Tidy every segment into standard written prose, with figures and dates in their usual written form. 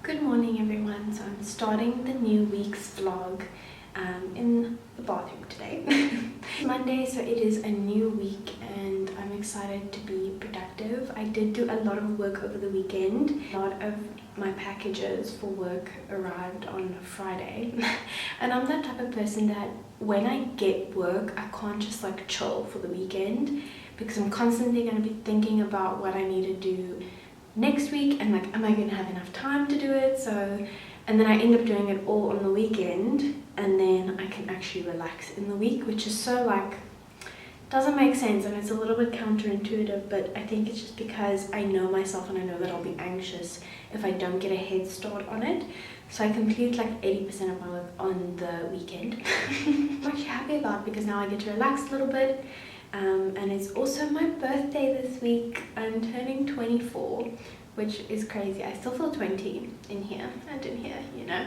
Good morning everyone. So I'm starting the new week's vlog in the bathroom today. Monday, so it is a new week and I'm excited to be productive. I did do a lot of work over the weekend. A lot of my packages for work arrived on Friday and I'm that type of person that when I get work I can't just like chill for the weekend because I'm constantly going to be thinking about what I need to do next week and like, am I gonna have enough time to do it? And then I end up doing it all on the weekend and then I can actually relax in the week, which is so like doesn't make sense and it's a little bit counterintuitive, but I think it's just because I know myself and I know that I'll be anxious if I don't get a head start on it. So I complete like 80% of my work on the weekend. I'm actually happy about it because now I get to relax a little bit. And it's also my birthday this week. I'm turning 24, which is crazy. I still feel 20 in here and in here, you know.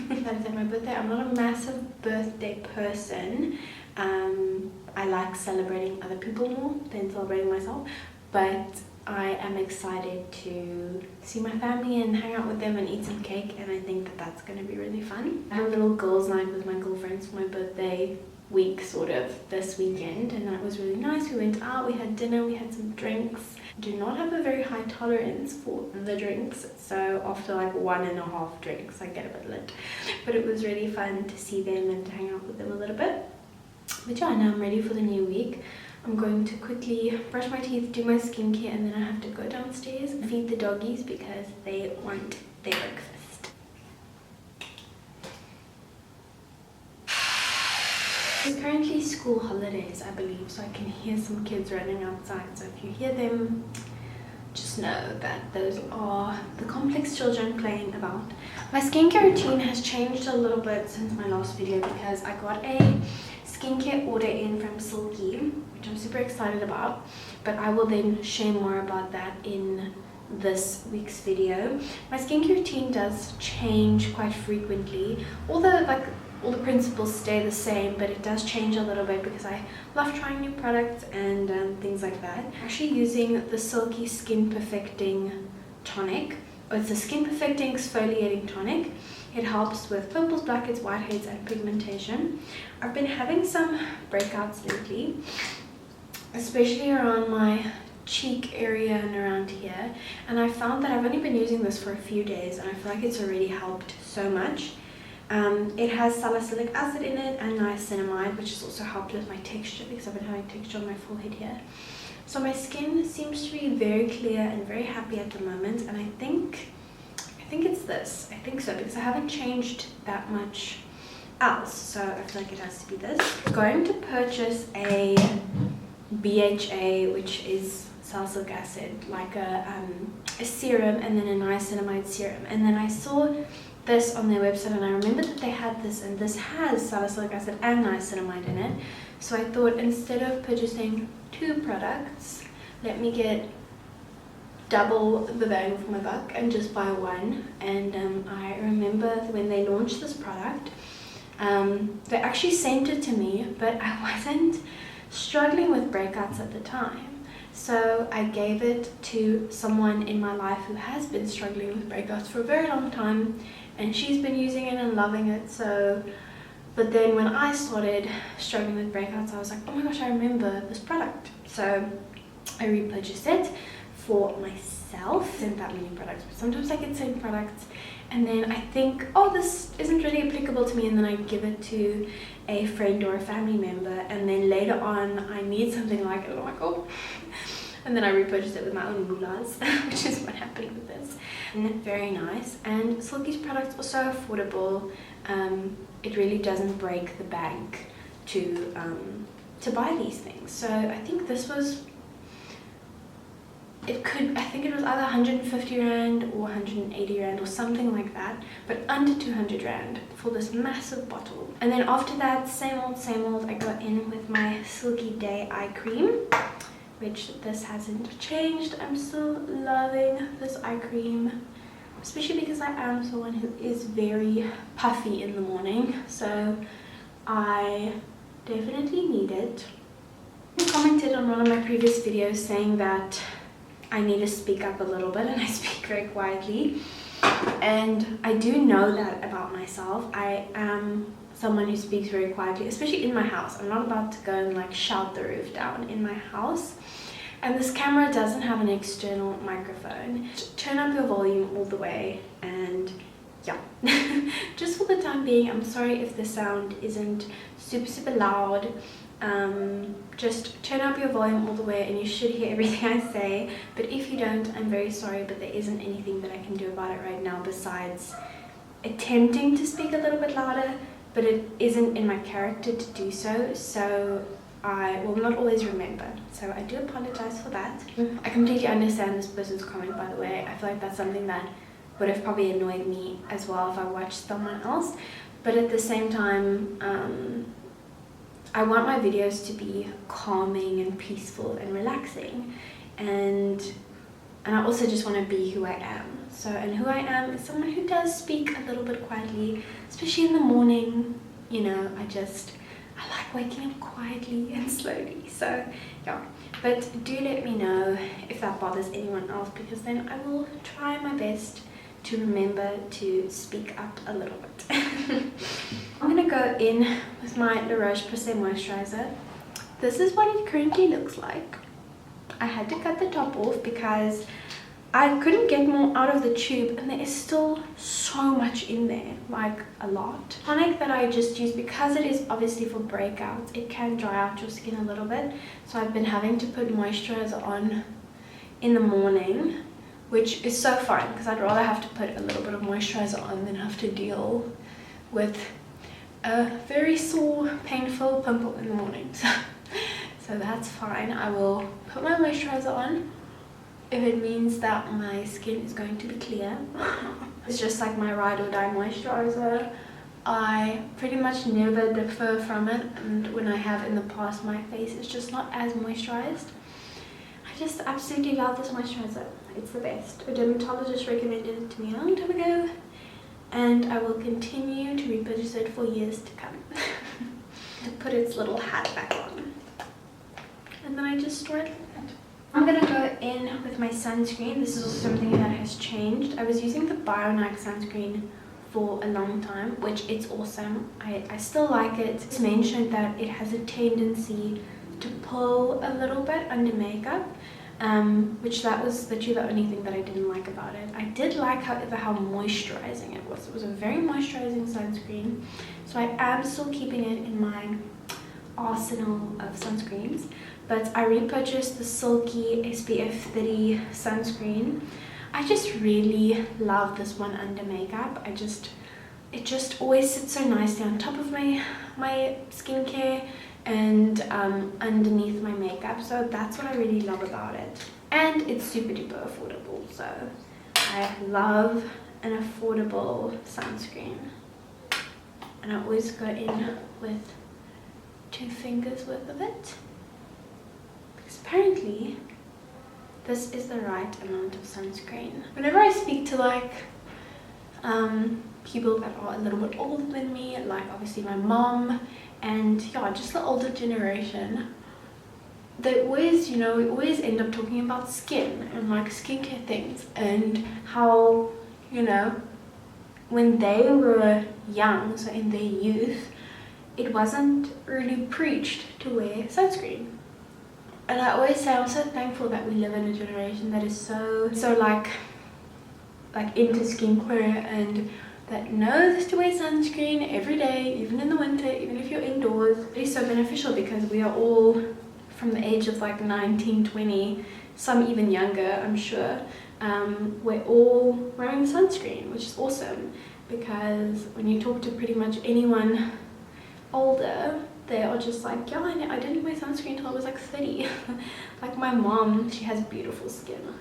That is my birthday. I'm not a massive birthday person. I like celebrating other people more than celebrating myself, but I am excited to see my family and hang out with them and eat some cake, and I think that that's going to be really fun. I have a little girls' night with my girlfriends for my birthday week sort of this weekend, and that was really nice. We went out, we had dinner, we had some drinks. Do not have a very high tolerance for the drinks, so after like 1.5 drinks I get a bit lit, but it was really fun to see them and to hang out with them a little bit. But yeah, now I'm ready for the new week. I'm going to quickly brush my teeth, do my skincare, and then I have to go downstairs and feed the doggies because they want their breakfast. It's currently school holidays, I believe, so I can hear some kids running outside. So if you hear them, just know that those are the complex children playing about. My skincare routine has changed a little bit since my last video because I got a skincare order in from Silky, which I'm super excited about, but I will then share more about that in this week's video. My skincare routine does change quite frequently, although like all the principles stay the same, but it does change a little bit because I love trying new products and things like that. I'm actually using the Silky Skin Perfecting Tonic. It's a Skin Perfecting Exfoliating Tonic. It helps with pimples, blackheads, whiteheads, and pigmentation. I've been having some breakouts lately, especially around my cheek area and around here, and I found that I've only been using this for a few days and I feel like it's already helped so much. It has salicylic acid in it and niacinamide, which has also helped with my texture because I've been having texture on my forehead here. So my skin seems to be very clear and very happy at the moment, and I think it's this. I think so because I haven't changed that much else, so I feel like it has to be this. I'm going to purchase a BHA, which is salicylic acid, like a serum, and then a niacinamide serum, and then I saw this on their website and I remember that they had this, and this has salicylic acid and niacinamide in it. So I thought instead of purchasing 2 products, let me get double the bang for my buck and just buy one. And I remember when they launched this product, they actually sent it to me, but I wasn't struggling with breakouts at the time. So I gave it to someone in my life who has been struggling with breakouts for a very long time, and she's been using it and loving it. So, but then when I started struggling with breakouts, I was like, oh my gosh, I remember this product. So I repurchased it for myself. Isn't that many products, but sometimes I get certain products and then I think, oh, this isn't really applicable to me, and then I give it to a friend or a family member, and then later on I need something like it, I'm like, oh, and then I repurchased it with my own moulars, which is what happened with this. And very nice, and Silky's products are so affordable. It really doesn't break the bank to buy these things. So I think this was, I think it was either 150 Rand or 180 Rand or something like that, but under 200 Rand for this massive bottle. And then after that, same old, I got in with my Silky Day Eye Cream, which this hasn't changed. I'm still loving this eye cream, especially because I am someone who is very puffy in the morning, so I definitely need it. I commented on one of my previous videos saying that I need to speak up a little bit, and I speak very quietly. And I do know that about myself. I am someone who speaks very quietly, especially in my house. I'm not about to go and like shout the roof down in my house. And this camera doesn't have an external microphone. Turn up your volume all the way, and yeah. Just for the time being, I'm sorry if the sound isn't super loud. Just turn up your volume all the way and you should hear everything I say. But if you don't, I'm very sorry, but there isn't anything that I can do about it right now besides attempting to speak a little bit louder, but it isn't in my character to do so, so I will not always remember. So I do apologize for that. I completely understand this person's comment, by the way. I feel like that's something that would have probably annoyed me as well if I watched someone else. But at the same time, I want my videos to be calming and peaceful and relaxing. And I also just want to be who I am. So, and who I am is someone who does speak a little bit quietly, especially in the morning. You know, I like waking up quietly and slowly. So yeah, but do let me know if that bothers anyone else, because then I will try my best to remember to speak up a little bit. I'm gonna go in with my La Roche-Posay moisturizer. This is what it currently looks like. I had to cut the top off because I couldn't get more out of the tube, and there is still so much in there, like a lot. Tonic that I just use, because it is obviously for breakouts, it can dry out your skin a little bit. So I've been having to put moisturizer on in the morning, which is so fine because I'd rather have to put a little bit of moisturizer on than have to deal with a very sore, painful pimple in the morning. So that's fine. I will put my moisturizer on if it means that my skin is going to be clear. It's just like my ride or die moisturizer. I pretty much never differ from it, and when I have in the past, my face is just not as moisturized. I just absolutely love this moisturizer. It's the best. A dermatologist recommended it to me a long time ago, and I will continue to repurchase it for years to come. To put its little hat back on, and then I just store it like that. I'm gonna go in with my sunscreen. This is also something that has changed. I was using the Bionite sunscreen for a long time, which it's awesome. I still like it. It's mentioned that it has a tendency to pull a little bit under makeup, which that was literally the only thing that I didn't like about it. I did like, however, how moisturizing it was. It was a very moisturizing sunscreen, so I am still keeping it in my arsenal of sunscreens. But I repurchased the Silky SPF 30 sunscreen. I just really love this one under makeup. It just always sits so nicely on top of my skincare and underneath my makeup. So that's what I really love about it. And it's super duper affordable. So I love an affordable sunscreen. And I always go in with 2 fingers worth of it. Apparently this is the right amount of sunscreen. Whenever I speak to like people that are a little bit older than me, like obviously my mom and yeah, just the older generation, they always, you know, we always end up talking about skin and like skincare things, and how, you know, when they were young, so in their youth, it wasn't really preached to wear sunscreen. And I always say I'm so thankful that we live in a generation that is so like into skincare, and that knows to wear sunscreen every day, even in the winter, even if you're indoors. It is so beneficial because we are all from the age of like 19, 20, some even younger, I'm sure. We're all wearing sunscreen, which is awesome, because when you talk to pretty much anyone older, they are just like, yeah, I didn't wear sunscreen until I was like 30. Like my mom, she has beautiful skin.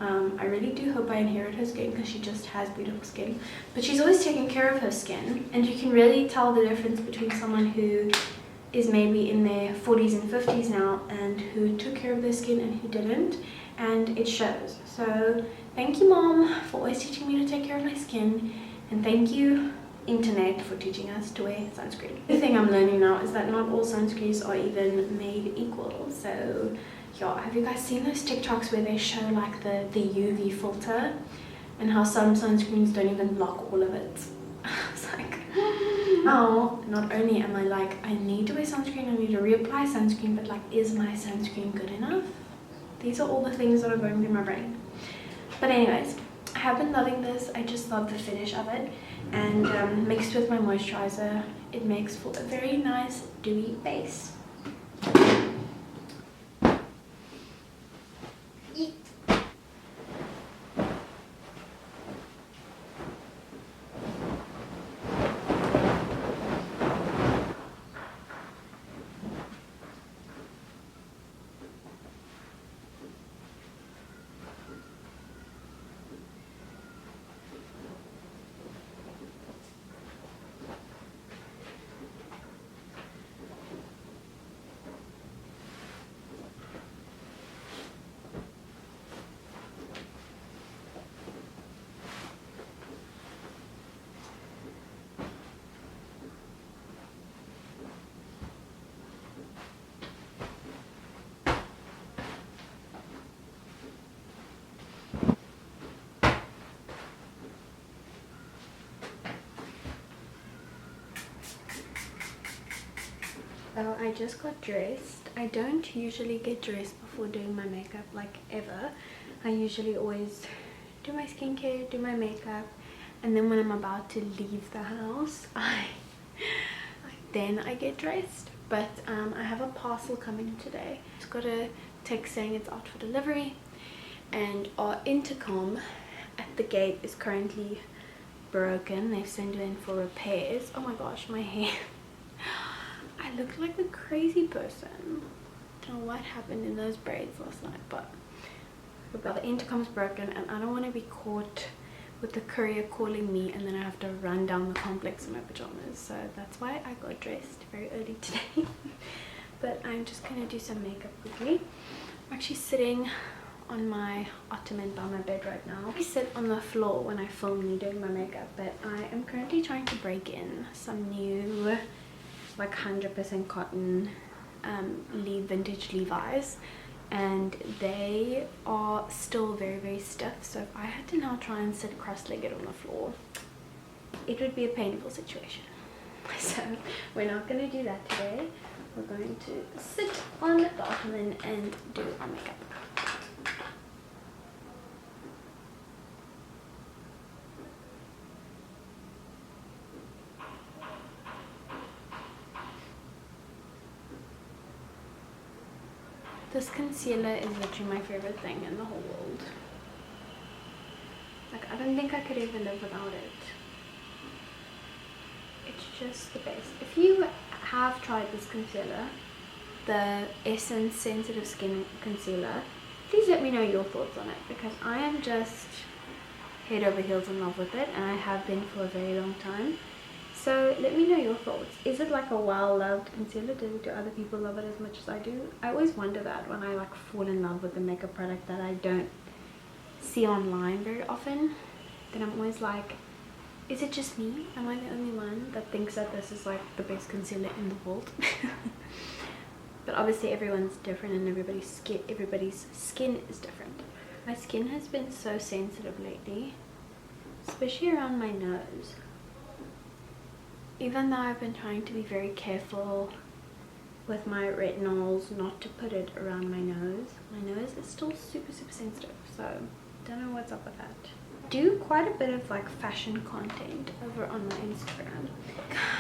I really do hope I inherit her skin, because she just has beautiful skin. But she's always taking care of her skin, and you can really tell the difference between someone who is maybe in their 40s and 50s now, and who took care of their skin and who didn't, and it shows. So thank you, Mom, for always teaching me to take care of my skin, and thank you, Internet, for teaching us to wear sunscreen. The thing I'm learning now is that not all sunscreens are even made equal. So yeah, have you guys seen those TikToks where they show like the UV filter, and how some sunscreens don't even block all of it. It's like, oh, not only am I like, I need to wear sunscreen, I need to reapply sunscreen, but like, is my sunscreen good enough? These are all the things that are going through my brain. But anyways, I have been loving this. I just love the finish of it, and mixed with my moisturizer, it makes for a very nice dewy base. Well, I just got dressed. I don't usually get dressed before doing my makeup, like ever. I usually always do my skincare, do my makeup, and then when I'm about to leave the house, then I get dressed. But I have a parcel coming today. Just got a text saying it's out for delivery, and our intercom at the gate is currently broken. They've sent it in for repairs. Oh my gosh, my hair. I look like a crazy person. I don't know what happened in those braids last night, but the intercom's broken, and I don't want to be caught with the courier calling me and then I have to run down the complex in my pajamas. So that's why I got dressed very early today. But I'm just gonna do some makeup quickly. I'm actually sitting on my ottoman by my bed right now. I sit on the floor when I film me doing my makeup, but I am currently trying to break in some new like 100% cotton vintage Levi's, and they are still very stiff. So if I had to now try and sit cross-legged on the floor, it would be a painful situation. So we're not going to do that today. We're going to sit on the ottoman and do our makeup. This concealer is literally my favorite thing in the whole world. Like, I don't think I could ever live without it. It's just the best. If you have tried this concealer, the Essence Sensitive Skin Concealer, please let me know your thoughts on it, because I am just head over heels in love with it, and I have been for a very long time. So let me know your thoughts. Is it like a well-loved concealer? Do other people love it as much as I do? I always wonder that when I like fall in love with a makeup product that I don't see online very often. Then I'm always like, is it just me? Am I the only one that thinks that this is like the best concealer in the world? But obviously everyone's different, and everybody's skin is different. My skin has been so sensitive lately, especially around my nose. Even though I've been trying to be very careful with my retinols not to put it around my nose is still super sensitive. So don't know what's up with that. I do quite a bit of like fashion content over on my Instagram.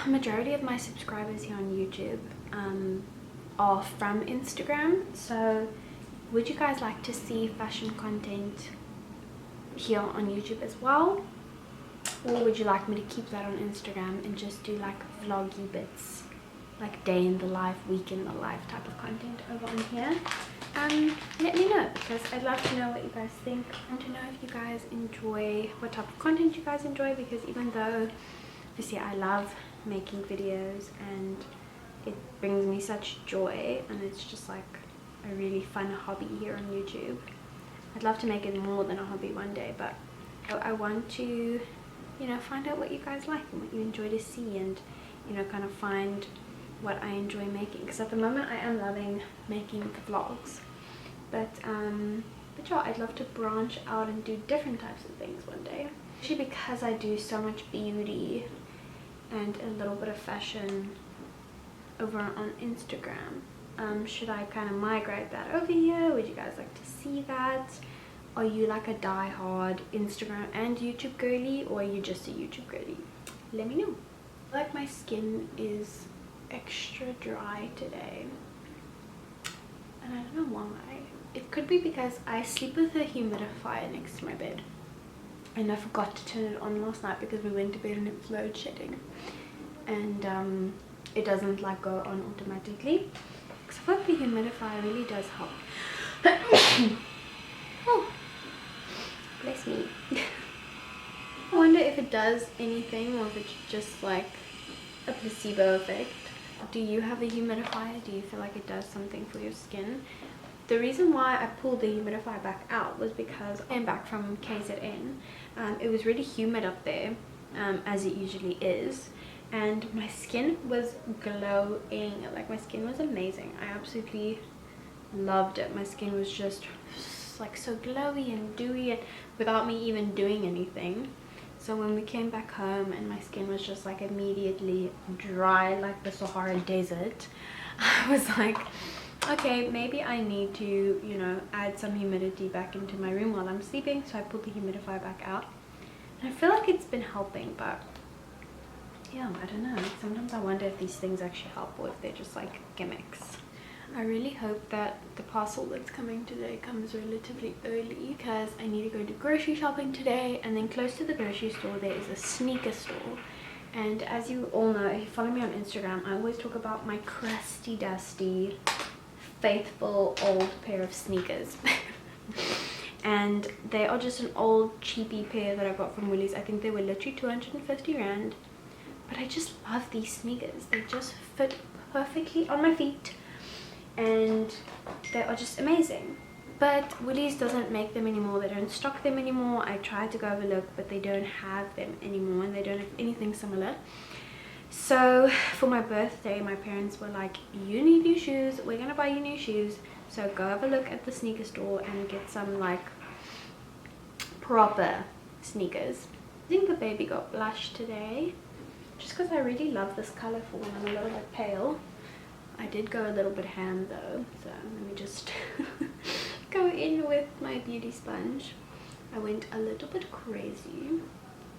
Majority of my subscribers here on YouTube are from Instagram. So would you guys like to see fashion content here on YouTube as well? Or would you like me to keep that on Instagram and just do like vloggy bits, like day in the life, week in the life type of content over on here? Let me know, because I'd love to know what you guys think. I want to know if you guys enjoy, what type of content you guys enjoy, because even though obviously I love making videos and it brings me such joy, and it's just like a really fun hobby here on YouTube, I'd love to make it more than a hobby one day. But I want to, you know, find out what you guys like and what you enjoy to see, and, you know, kind of find what I enjoy making. Because at the moment I am loving making the vlogs, but But yeah, I'd love to branch out and do different types of things one day. Actually, because I do so much beauty and a little bit of fashion over on Instagram, should I kind of migrate that over here? Would you guys like to see that? Are you like a die-hard Instagram and YouTube girly, or are you just a YouTube girly? Let me know. I feel like my skin is extra dry today, and I don't know why. It could be because I sleep with a humidifier next to my bed, and I forgot to turn it on last night because we went to bed and it was load shedding, and it doesn't like go on automatically. Because I feel like the humidifier really does help. Oh, bless me. I wonder if it does anything, or if it's just like a placebo effect. Do you have a humidifier? Do you feel like it does something for your skin? The reason why I pulled the humidifier back out was because I came back from KZN. It was really humid up there, as it usually is, and my skin was glowing. Like, my skin was amazing. I absolutely loved it. My skin was just like so glowy and dewy, and without me even doing anything. So when we came back home and my skin was just like immediately dry like the Sahara Desert, I was like, okay, maybe I need to, you know, add some humidity back into my room while I'm sleeping. So I pulled the humidifier back out, and I feel like it's been helping. But yeah, I don't know, sometimes I wonder if these things actually help, or if they're just like gimmicks. I really hope that the parcel that's coming today comes relatively early, because I need to go do grocery shopping today, and then close to the grocery store there is a sneaker store. And as you all know, if you follow me on Instagram, I always talk about my crusty dusty faithful old pair of sneakers. And they are just an old cheapy pair that I got from Woolies. I think they were literally 250 rand, but I just love these sneakers. They just fit perfectly on my feet, and they are just amazing. But Woolies doesn't make them anymore. They don't stock them anymore. I tried to go have a look, but they don't have them anymore, and they don't have anything similar. So for my birthday, my parents were like, you need new shoes, we're gonna buy you new shoes, so go have a look at the sneaker store and get some like proper sneakers. I think the baby got blush today, just because I really love this color for when I'm a little bit pale. I did go a little bit ham though, so let me just go in with my beauty sponge. I went a little bit crazy.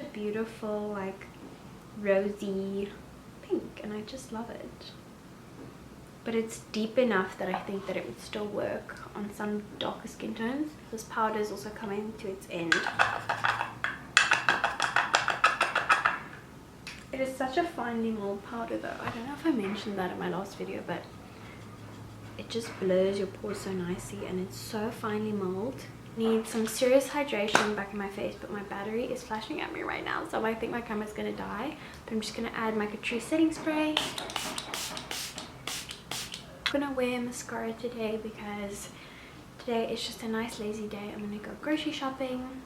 A beautiful like rosy pink, and I just love it. But it's deep enough that I think that it would still work on some darker skin tones. This powder is also coming to its end. It is such a finely mold powder though. I don't know if I mentioned that in my last video, but it just blurs your pores so nicely, and it's so finely mold. Need some serious hydration back in my face, but my battery is flashing at me right now, so I think my camera's gonna die. But I'm just gonna add my Catrice setting spray. I'm gonna wear mascara today because today is just a nice lazy day. I'm gonna go grocery shopping,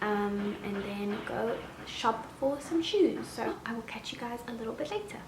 and then go shop for some shoes. So I will catch you guys a little bit later.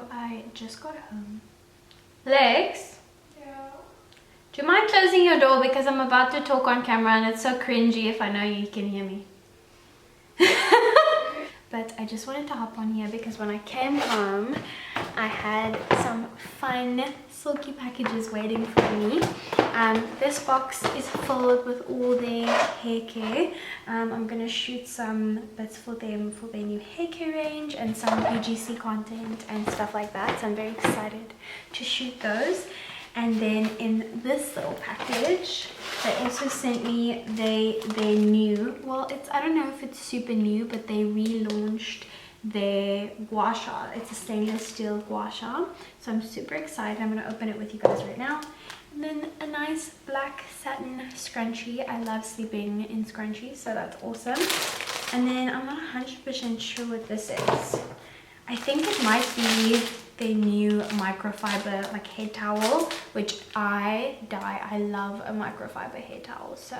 I just got home. Lex? Yeah? Do you mind closing your door because I'm about to talk on camera and it's so cringy if I know you can hear me. But I just wanted to hop on here because when I came home, I had some fun silky packages waiting for me. This box is filled with all their hair care. I'm going to shoot some bits for them for their new hair care range and some UGC content and stuff like that. So I'm very excited to shoot those. And then in this little package, they also sent me their new, well, it's, I don't know if it's super new, but they relaunched their gua sha. It's a stainless steel gua sha. So I'm super excited. I'm going to open it with you guys right now. And then a nice black satin scrunchie. I love sleeping in scrunchies, so that's awesome. And then I'm not 100% sure what this is. I think it might be their new microfiber like hair towel, which I love a microfiber hair towel, so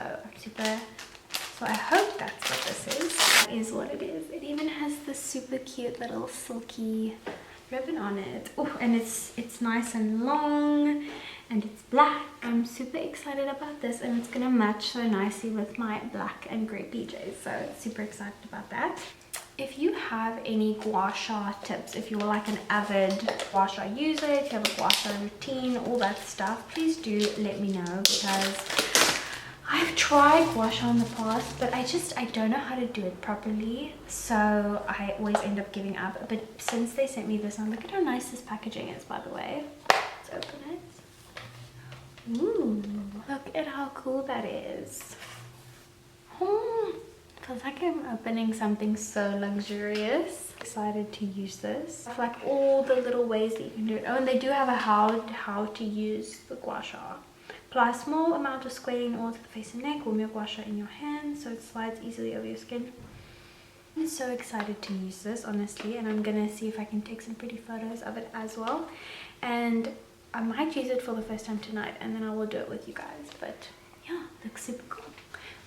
I hope that's what this is. That is what it is. It even has this super cute little silky ribbon on it. Oh, and it's nice and long and it's black. I'm super excited about this, and it's gonna match so nicely with my black and grey PJs, so super excited about that. If you have any gua sha tips, if you're like an avid gua sha user, if you have a gua sha routine, all that stuff, please do let me know, because I've tried gua sha in the past, but I don't know how to do it properly, so I always end up giving up. But since they sent me this, and look at how nice this packaging is, by the way. Let's open it. Ooh, look at how cool that is. Feels like I'm opening something so luxurious. Excited to use this. I like all the little ways that you can do it. Oh, and they do have a how to use the gua sha. Apply a small amount of squalene oil to the face and neck. Warm your gua sha in your hand so it slides easily over your skin. I'm so excited to use this, honestly, and I'm gonna see if I can take some pretty photos of it as well. And I might use it for the first time tonight, and then I will do it with you guys. But yeah, looks super cool.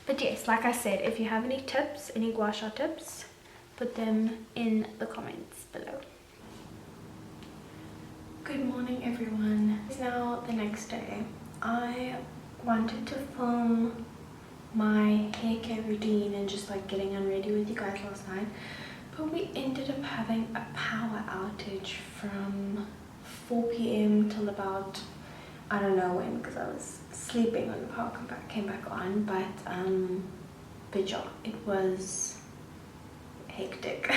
But yes, like I said, if you have any tips, any gua sha tips, put them in the comments below. Good morning, everyone. It's now the next day. I wanted to film my hair care routine and just like getting unready with you guys last night, but we ended up having a power outage from 4 p.m. till about, I don't know when, because I was sleeping when the power came back on, but yeah, it was hectic.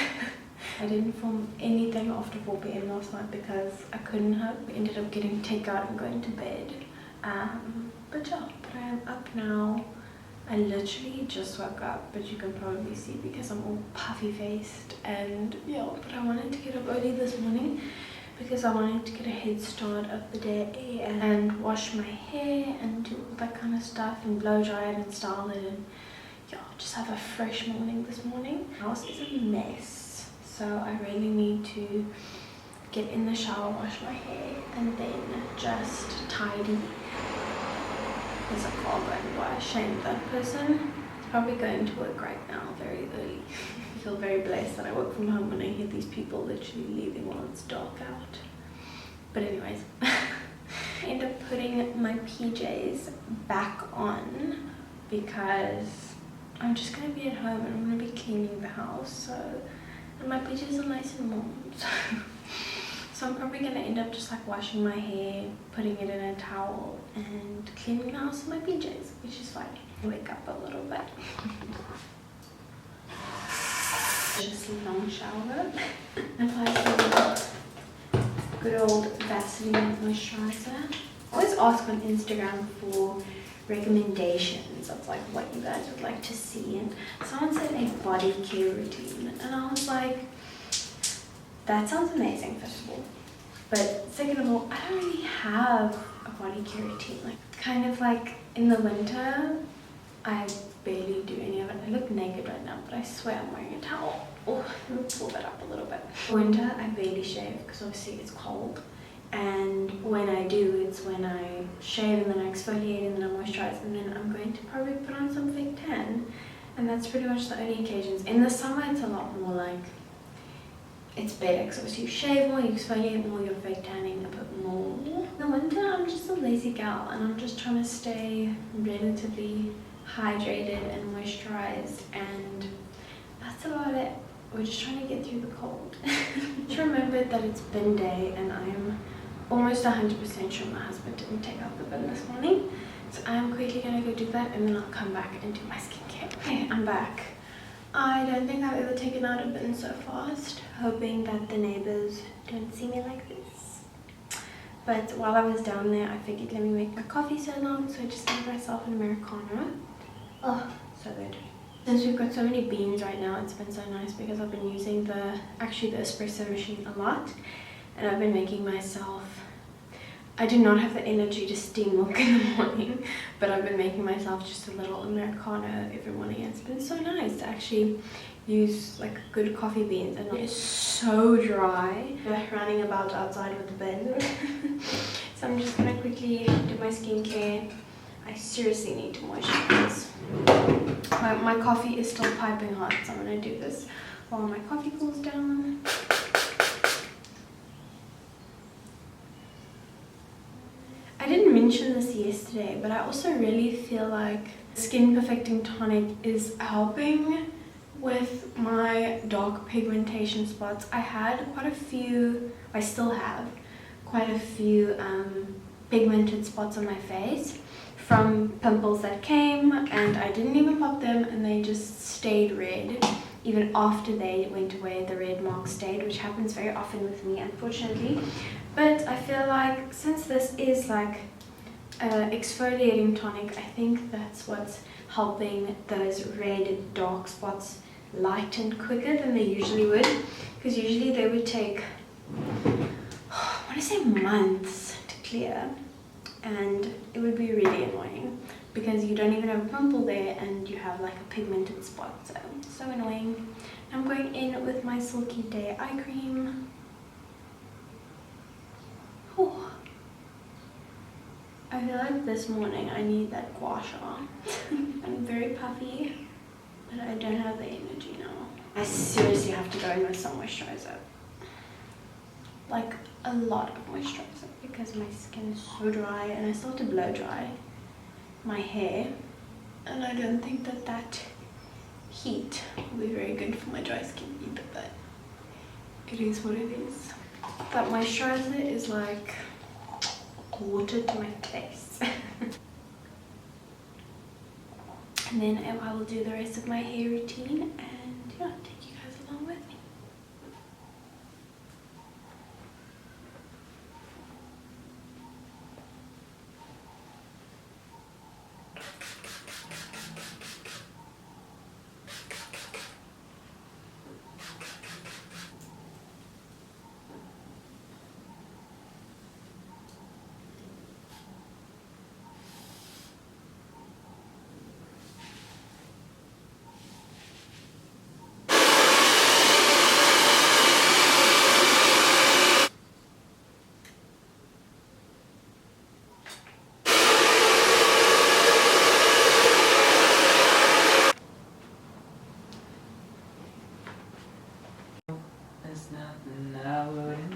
I didn't film anything after 4 p.m. last night because I couldn't have. We ended up getting takeout and going to bed. But yeah, but I am up now. I literally just woke up, but you can probably see because I'm all puffy faced, and yeah, but I wanted to get up early this morning because I wanted to get a head start of the day and wash my hair and do all that kind of stuff and blow dry it and style it, and yeah, just have a fresh morning this morning. The house is a mess, so I really need to get in the shower, wash my hair, and then just tidy. There's a car going by. Shame that person. He's probably going to work right now very early. I feel very blessed that I work from home when I hear these people literally leaving while it's dark out. But anyways, I end up putting my PJs back on because I'm just going to be at home and I'm going to be cleaning the house. And my PJs are nice and warm. So I'm probably going to end up just like washing my hair, putting it in a towel and cleaning the house in my PJs, which is fine. Wake up a little bit. Just a long shower. Apply some good old Vaseline moisturizer. I always ask on Instagram for recommendations of like what you guys would like to see, and someone said a body care routine, and I was like, that sounds amazing, first of all. But second of all, I don't really have a body care routine. Like, kind of like in the winter, I barely but I swear I'm wearing a towel. Oh, let me pull that up a little bit. Winter, I barely shave because obviously it's cold. And when I do, it's when I shave and then I exfoliate and then I moisturize, and then I'm going to probably put on some fake tan. And that's pretty much the only occasions. In the summer, it's a lot more like, it's better because obviously you shave more, you exfoliate more, you're fake tanning a bit more. In the winter, I'm just a lazy gal and I'm just trying to stay relatively hydrated and moisturized, and that's about it. We're just trying to get through the cold. Just remembered that it's bin day and I'm almost 100% sure my husband didn't take out the bin this morning. So I'm quickly going to go do that and then I'll come back and do my skincare. Okay, I'm back. I don't think I've ever taken out a bin so fast, hoping that the neighbors don't see me like this. But while I was down there, I figured let me make my coffee so long, so I just made myself an Americano. Oh, so good. Since we've got so many beans right now, it's been so nice because I've been using the espresso machine a lot, and I've been making myself, I do not have the energy to steam milk in the morning, but I've been making myself just a little Americano every morning. It's been so nice to actually use like good coffee beans, and it's so dry. Running about outside with the bin. So I'm just gonna quickly do my skincare. I seriously need to moisturize. My coffee is still piping hot, so I'm gonna do this while my coffee cools down. I didn't mention this yesterday, but I also really feel like Skin Perfecting Tonic is helping with my dark pigmentation spots. I had quite a few, I still have quite a few pigmented spots on my face from pimples that came, and I didn't even pop them and they just stayed red. Even after they went away, the red mark stayed, which happens very often with me, unfortunately. But I feel like since this is like exfoliating tonic, I think that's what's helping those red dark spots lighten quicker than they usually would, because usually they would take, I want to say months to clear, and it would be really annoying because you don't even have a pimple there and you have like a pigmented spot. So annoying. I'm going in with my Silky Day eye cream. Whew. I feel like this morning I need that gua sha. I'm very puffy, but I don't have the energy now. I seriously have to go in with some moisturizer. Like a lot of moisturizer, because my skin is so dry and I start to blow dry my hair, and I don't think that heat will be very good for my dry skin either, but it is what it is. That moisturizer is like water to my face. And then I will do the rest of my hair routine and yeah, take you guys along with me.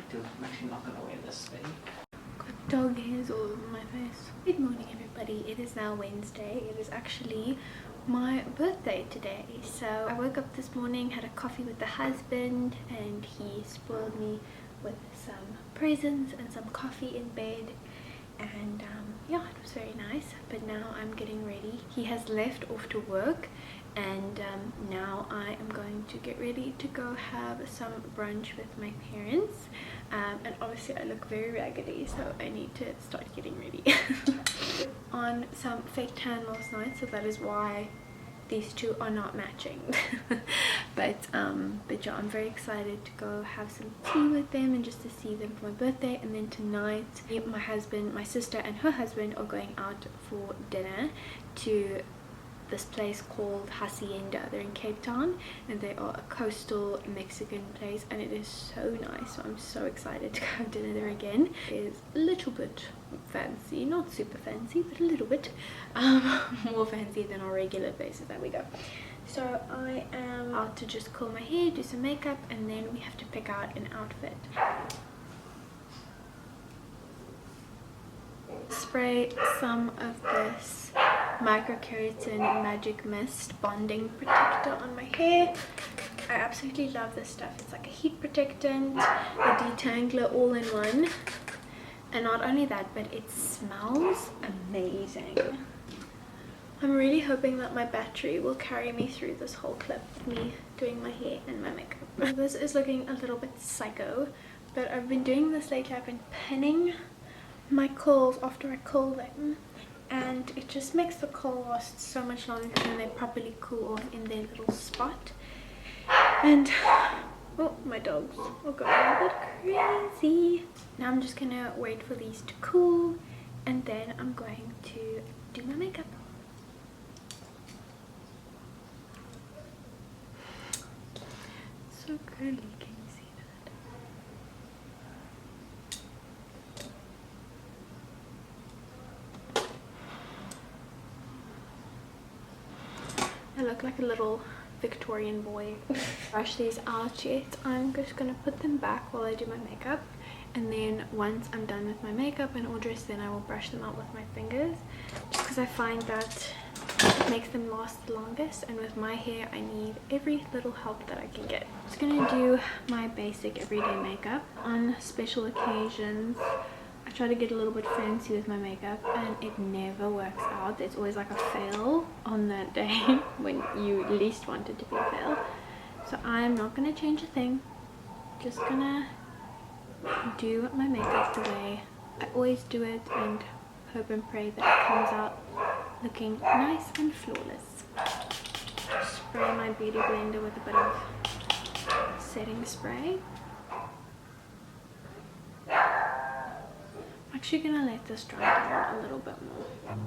I'm actually not going to wear this today. Got dog hairs all over my face. Good morning everybody, it is now Wednesday. It is actually my birthday today. So I woke up this morning, had a coffee with the husband, and he spoiled me with some presents and some coffee in bed. And yeah, it was very nice. But now I'm getting ready. He has left off to work, and now I am going to get ready to go have some brunch with my parents. And obviously I look very raggedy, so I need to start getting ready. On some fake tan last night, so that is why these two are not matching. but yeah, I'm very excited to go have some tea with them and just to see them for my birthday. And then tonight my husband, my sister and her husband are going out for dinner to this place called Hacienda. They're in Cape Town and they are a coastal Mexican place and it is so nice. So I'm so excited to go have dinner there again. It is a little bit fancy, not super fancy, but a little bit more fancy than our regular places that we go. So I am out to just curl my hair, do some makeup, and then we have to pick out an outfit. Spray some of this microkeratin magic mist bonding protector on my hair. I absolutely love this stuff. It's like a heat protectant, a detangler, all in one. And not only that, but it smells amazing. I'm really hoping that my battery will carry me through this whole clip of me doing my hair and my makeup. This is looking a little bit psycho, but I've been doing this lately. I've been pinning my curls after I curl them, and it just makes the curl last so much longer when they properly cool off in their little spot. And oh, my dogs are going a bit crazy. Now I'm just gonna wait for these to cool and then I'm going to do my makeup. So curly, can you see that? I look like a little Victorian boy. Brush these out yet. I'm just gonna put them back while I do my makeup, and then once I'm done with my makeup and all dressed, then I will brush them out with my fingers, just because I find that it makes them last the longest, and with my hair I need every little help that I can get. I'm just gonna do my basic everyday makeup. On special occasions I try to get a little bit fancy with my makeup and it never works out. It's always like a fail on that day when you least want it to be a fail. So I'm not gonna change a thing. Just gonna do my makeup the way I always do it and hope and pray that it comes out looking nice and flawless. Spray my beauty blender with a bit of setting spray. I'm actually gonna let this dry down a little bit more.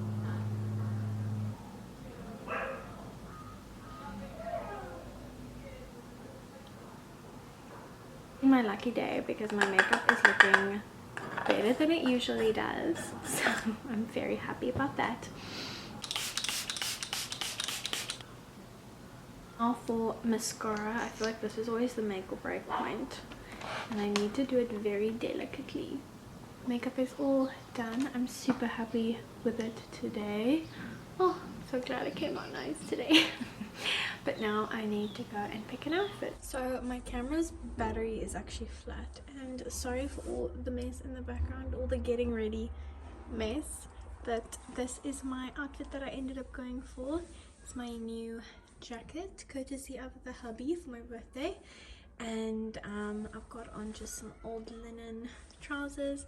My lucky day because my makeup is looking better than it usually does, so I'm very happy about that. Now for mascara, I feel like this is always the make or break point and I need to do it very delicately. Makeup is all done. I'm super happy with it today. Oh, so glad it came out nice today. But now I need to go and pick an outfit. So my camera's battery is actually flat, and sorry for all the mess in the background, all the getting ready mess, but this is my outfit that I ended up going for. It's my new jacket courtesy of the hubby for my birthday, and I've got on just some old linen trousers,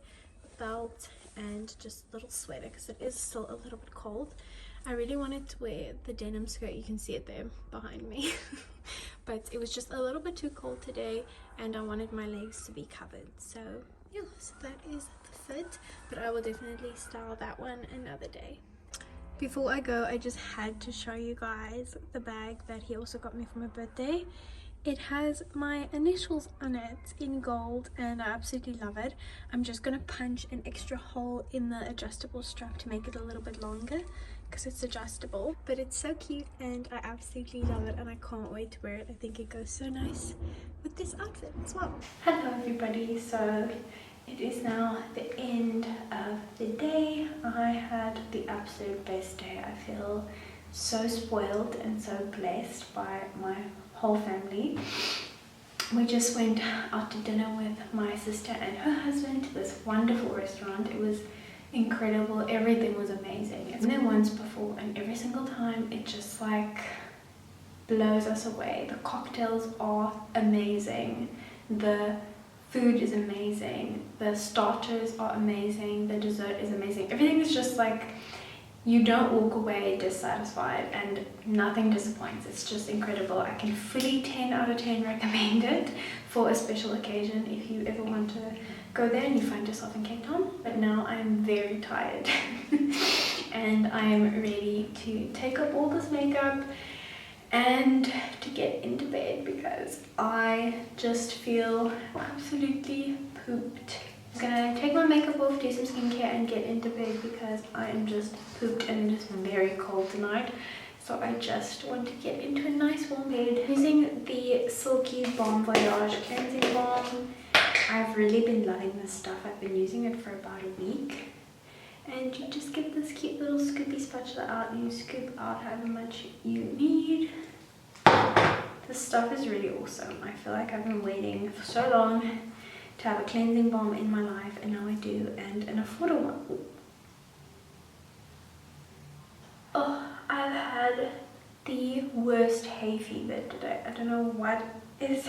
belt, and just a little sweater because it is still a little bit cold. I really wanted to wear the denim skirt, you can see it there behind me, but it was just a little bit too cold today and I wanted my legs to be covered. So yeah, so that is the fit, but I will definitely style that one another day. Before I go, I just had to show you guys the bag that he also got me for my birthday. It has my initials on it in gold and I absolutely love it. I'm just gonna punch an extra hole in the adjustable strap to make it a little bit longer because it's adjustable, but it's so cute and I absolutely love it and I can't wait to wear it. I think it goes so nice with this outfit as well. Hello everybody, so it is now the end of the day. I had the absolute best day. I feel so spoiled and so blessed by my whole family. We just went out to dinner with my sister and her husband to this wonderful restaurant. It was incredible. Everything was amazing. I've been there once before and every single time it just like blows us away. The cocktails are amazing, the food is amazing, the starters are amazing, the dessert is amazing. Everything is just like, you don't walk away dissatisfied and nothing disappoints. It's just incredible. I can fully 10 out of 10 recommend it for a special occasion if you ever want to go there and you find yourself in Cape Town. But now I'm very tired and I'm ready to take up all this makeup and to get into bed because I just feel absolutely pooped. I'm gonna take my makeup off, do some skincare and get into bed because I am just pooped and it is very cold tonight. So I just want to get into a nice warm bed. Using the Silky Balm Voyage Cleansing Balm. I've really been loving this stuff. I've been using it for about a week. And you just get this cute little scoopy spatula out and you scoop out however much you need. This stuff is really awesome. I feel like I've been waiting for so long to have a cleansing balm in my life, and now I do, and an affordable one. Oh, I've had the worst hay fever today. I don't know what is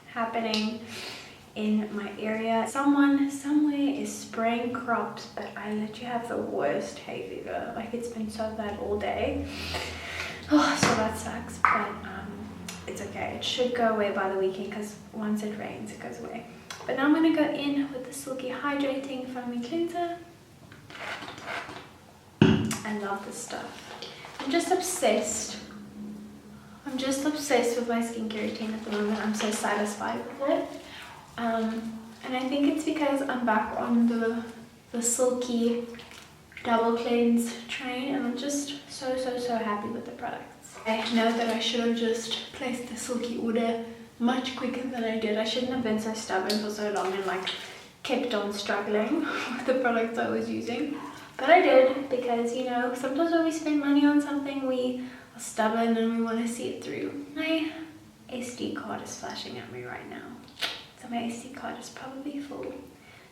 happening in my area. Someone somewhere is spraying crops, but I literally have the worst hay fever. Like, it's been so bad all day. Oh, so that sucks, but it's okay. It should go away by the weekend because once it rains, it goes away. But now I'm going to go in with the Silky Hydrating Foaming Cleanser. I love this stuff. I'm just obsessed. I'm just obsessed with my skincare routine at the moment. I'm so satisfied with it. And I think it's because I'm back on the Silky double cleanse train, and I'm just so happy with the products. I know that I should have just placed the Silky order much quicker than I did. I shouldn't have been so stubborn for so long and like kept on struggling with the products I was using. But I did, because you know, sometimes when we spend money on something, we are stubborn and we want to see it through. My SD card is flashing at me right now. So my SD card is probably full.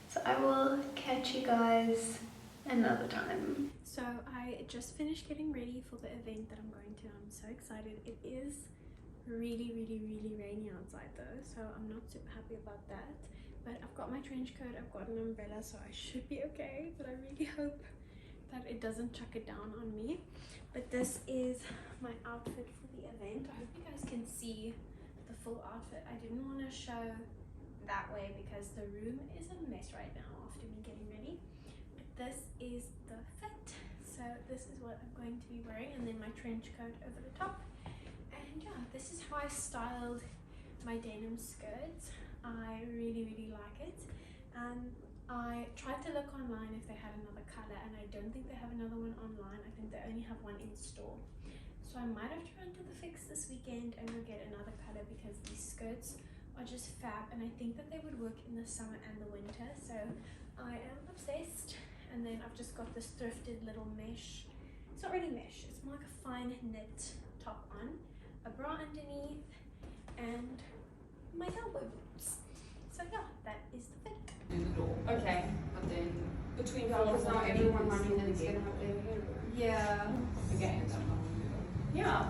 So I will catch you guys another time. So I just finished getting ready for the event that I'm going to. I'm so excited. It is really rainy outside though, so I'm not super happy about that. But I've got my trench coat, I've got an umbrella, so I should be okay. But I really hope that it doesn't chuck it down on me. But this is my outfit for the event. I hope you guys can see the full outfit. I didn't want to show that way because the room is a mess right now after me getting ready. But this is the fit. So this is what I'm going to be wearing, and then my trench coat over the top. And yeah, this is how I styled my denim skirts. I really like it. I tried to look online if they had another color, and I don't think they have another one online. I think they only have one in store. So I might have to run to the Fix this weekend and go get another color because these skirts are just fab, and I think that they would work in the summer and the winter. So I am obsessed. And then I've just got this thrifted little mesh. It's not really mesh, it's more like a fine knit top on, a bra underneath, and my elbow boots. So yeah, that is the fit. Do the door. Okay, but then Between because now everyone running and it's gonna have their hair. yeah, Again, that's not yeah.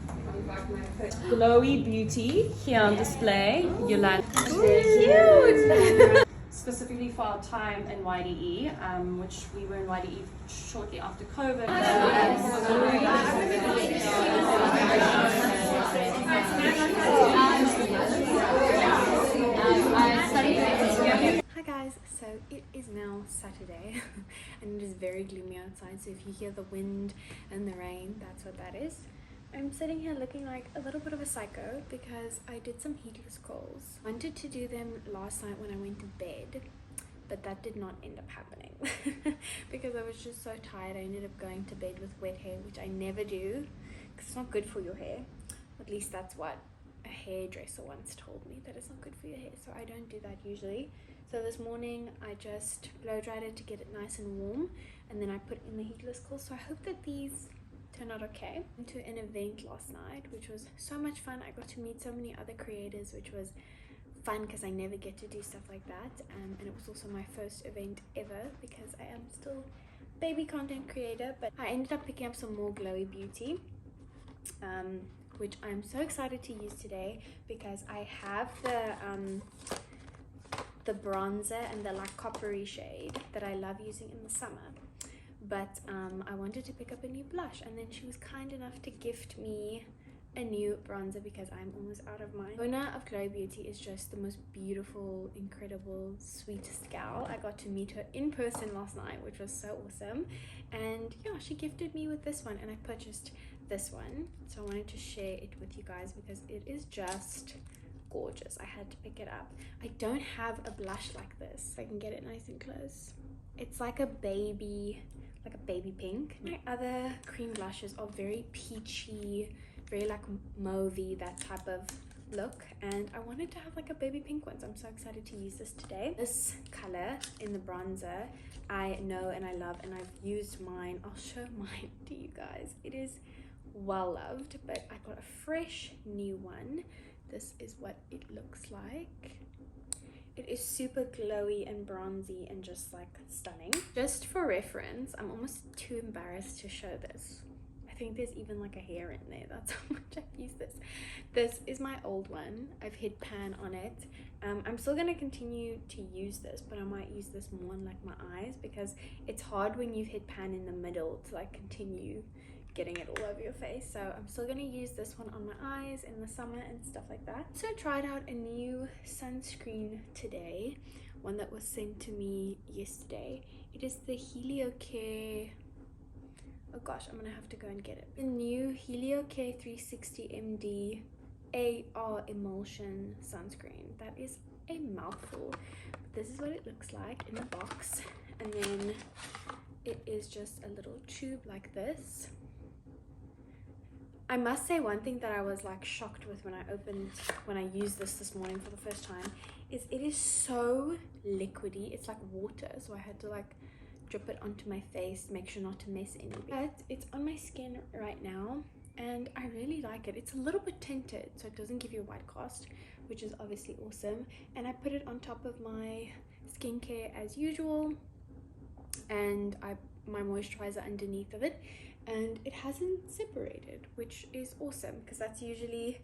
I'm back my foot. Glowy Beauty here on display. Yolanda. Cute. Specifically for our time in YDE, which we were in YDE shortly after COVID. Hi guys, so it is now Saturday and it is very gloomy outside, so if you hear the wind and the rain, that's what that is. I'm sitting here looking like a little bit of a psycho because I did some heatless curls. I wanted to do them last night when I went to bed, but that did not end up happening because I was just so tired. I ended up going to bed with wet hair, which I never do because it's not good for your hair. At least that's what a hairdresser once told me, that it's not good for your hair, so I don't do that usually. So this morning I just blow dried it to get it nice and warm, and then I put in the heatless curls. So I hope that these turn out okay. I went to an event last night which was so much fun. I got to meet so many other creators, which was fun because I never get to do stuff like that, and it was also my first event ever because I am still baby content creator. But I ended up picking up some more Glowy Beauty, which I'm so excited to use today because I have the bronzer and the like coppery shade that I love using in the summer. But I wanted to pick up a new blush, and then she was kind enough to gift me a new bronzer because I'm almost out of mine. Owner of Glow Beauty is just the most beautiful, incredible, sweetest gal. I got to meet her in person last night, which was so awesome. And yeah, she gifted me with this one and I purchased this one. So I wanted to share it with you guys because it is just gorgeous. I had to pick it up. I don't have a blush like this. I can get it nice and close. It's like a baby pink. My other cream blushes are very peachy, very like mauvey, that type of look, and I wanted to have like a baby pink one, so I'm so excited to use this today. This color in the bronzer I know and I love, and I've used mine. I'll show mine to you guys. It is well loved, but I got a fresh new one. This is what it looks like. It is super glowy and bronzy and just like stunning. Just for reference, I'm almost too embarrassed to show this. I think there's even like a hair in there. That's how much I've used this. This is my old one. I've hit pan on it. I'm still going to continue to use this, but I might use this more on like my eyes because it's hard when you've hit pan in the middle to like continue getting it all over your face. So I'm still going to use this one on my eyes in the summer and stuff like that. So I tried out a new sunscreen today, one that was sent to me yesterday. It is the Heliocare, oh gosh, I'm gonna have to go and get it. The new Heliocare 360 MD AR emulsion sunscreen. That is a mouthful, but this is what it looks like in the box, and then it is just a little tube like this. I must say one thing that I was like shocked with when I used this morning for the first time is it is so liquidy. It's like water, so I had to like drip it onto my face, make sure not to mess anything. But it's on my skin right now and I really like it. It's a little bit tinted, so it doesn't give you a white cast, which is obviously awesome. And I put it on top of my skincare as usual, and my moisturizer underneath of it, and it hasn't separated, which is awesome because that's usually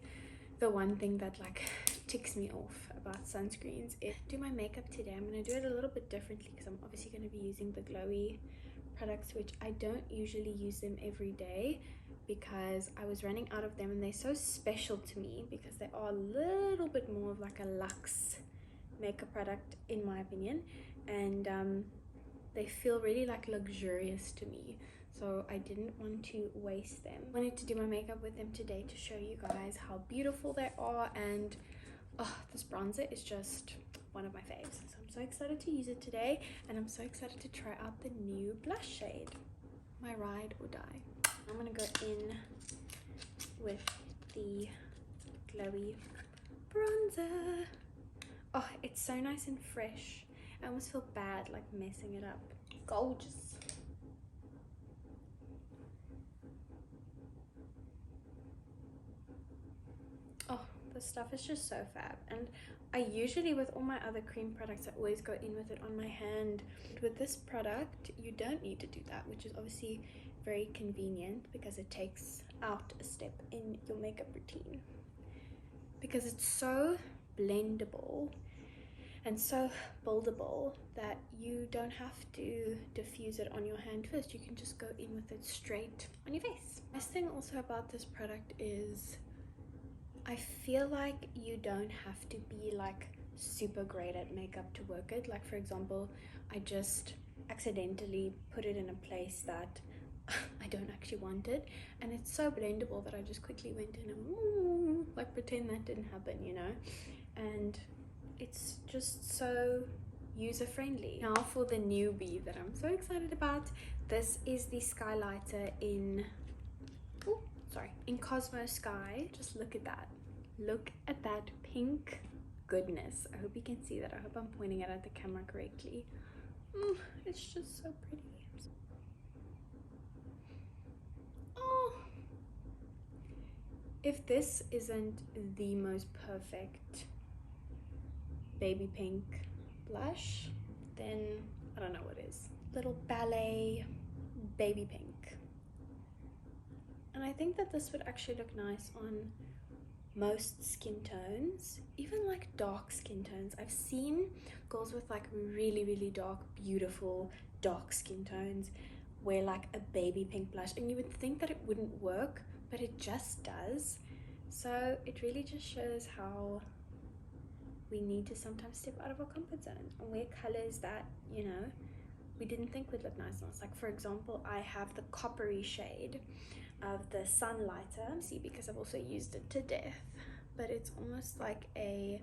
the one thing that like ticks me off about sunscreens. If I do my makeup today, I'm going to do it a little bit differently because I'm obviously going to be using the glowy products, which I don't usually use them every day because I was running out of them, and they're so special to me because they are a little bit more of like a luxe makeup product in my opinion, and they feel really like luxurious to me, so I didn't want to waste them. I wanted to do my makeup with them today to show you guys how beautiful they are, and oh, this bronzer is just one of my faves, so I'm so excited to use it today, and I'm so excited to try out the new blush shade, my ride or die. I'm gonna go in with the glowy bronzer. Oh, it's so nice and fresh. I almost feel bad like messing it up. Gorgeous. Oh, this stuff is just so fab. And I usually, with all my other cream products, I always go in with it on my hand. But with this product, you don't need to do that, which is obviously very convenient because it takes out a step in your makeup routine. Because it's so blendable and so buildable that you don't have to diffuse it on your hand first. You can just go in with it straight on your face. Nice thing also about this product is I feel like you don't have to be like super great at makeup to work it. Like for example, I just accidentally put it in a place that I don't actually want it, and it's so blendable that I just quickly went in and like pretend that didn't happen, you know, and it's just so user-friendly. Now for the newbie that I'm so excited about, this is the Skylighter in Cosmo Sky. Just look at that pink goodness. I hope you can see that. I hope I'm pointing it at the camera correctly. It's just so pretty. Oh, if this isn't the most perfect baby pink blush, then I don't know what is. Little ballet baby pink. And I think that this would actually look nice on most skin tones, even like dark skin tones. I've seen girls with like really dark, beautiful dark skin tones wear like a baby pink blush, and you would think that it wouldn't work, but it just does. So it really just shows how we need to sometimes step out of our comfort zone and wear colors that, you know, we didn't think would look nice on us. Like for example, I have the coppery shade of the Sunlighter, see, because I've also used it to death, but it's almost like a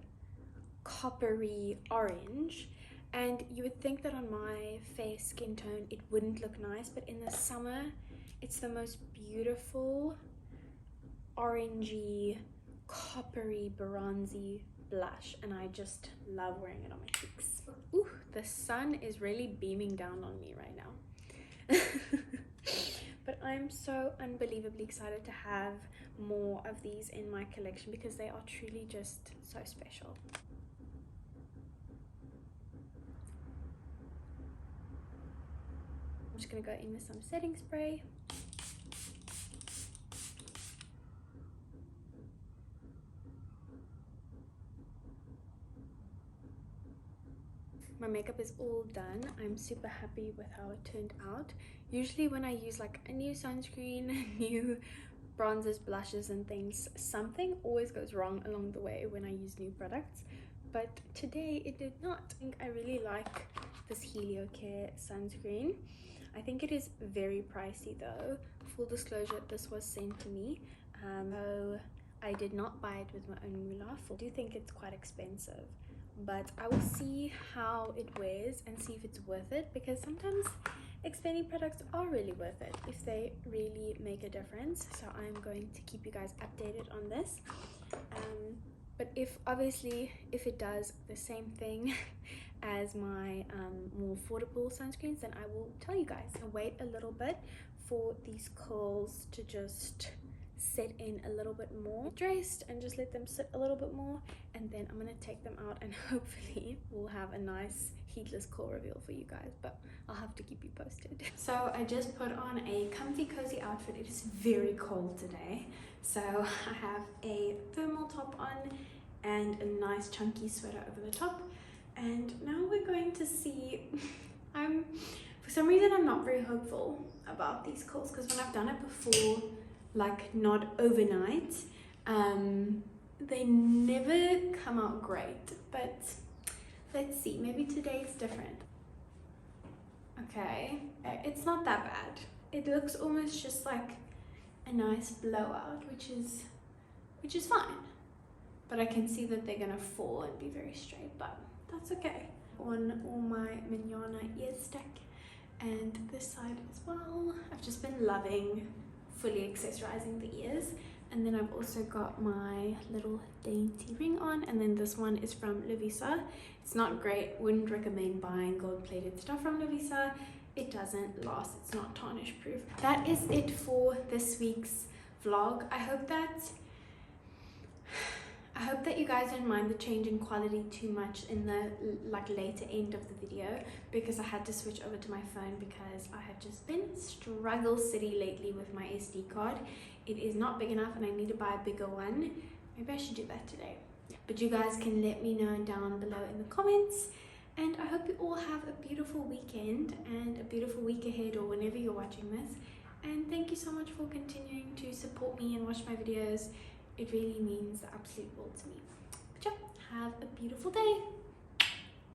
coppery orange, and you would think that on my fair skin tone it wouldn't look nice, but in the summer it's the most beautiful orangey, coppery, bronzy blush, and I just love wearing it on my cheeks. Ooh, the sun is really beaming down on me right now. But I'm so unbelievably excited to have more of these in my collection because they are truly just so special. I'm just gonna go in with some setting spray. My makeup is all done. I'm super happy with how it turned out. Usually when I use like a new sunscreen, new bronzers, blushes and things, something always goes wrong along the way when I use new products, but today it did not. I think I really like this Helio Care sunscreen. I think it is very pricey though. Full disclosure, this was sent to me, so I did not buy it with my own moolah. I do think it's quite expensive, but I will see how it wears and see if it's worth it, because sometimes expensive products are really worth it if they really make a difference. So I'm going to keep you guys updated on this, but if it does the same thing as my more affordable sunscreens, then I will tell you guys. I'll wait a little bit for these curls to just set in a little bit more, dressed, and just let them sit a little bit more, and then I'm gonna take them out and hopefully we'll have a nice heatless curl reveal for you guys, but I'll have to keep you posted. So I just put on a comfy cozy outfit. It is very cold today, so I have a thermal top on and a nice chunky sweater over the top, and now we're going to see. For some reason I'm not very hopeful about these curls, because when I've done it before, like not overnight, they never come out great, but let's see, maybe today's different. Okay, it's not that bad. It looks almost just like a nice blowout, which is fine, but I can see that they're gonna fall and be very straight, but that's okay. On all my manana ear stick and this side as well. I've just been loving fully accessorizing the ears, and then I've also got my little dainty ring on, and then this one is from Lovisa. It's not great, wouldn't recommend buying gold-plated stuff from Lovisa. It doesn't last, it's not tarnish proof. That is it for this week's vlog. I hope that you guys don't mind the change in quality too much in the later end of the video, because I had to switch over to my phone because I have just been struggle city lately with my SD card. It is not big enough and I need to buy a bigger one. Maybe I should do that today. But you guys can let me know down below in the comments, and I hope you all have a beautiful weekend and a beautiful week ahead, or whenever you're watching this. And thank you so much for continuing to support me and watch my videos. It really means the absolute world to me. But yeah, have a beautiful day.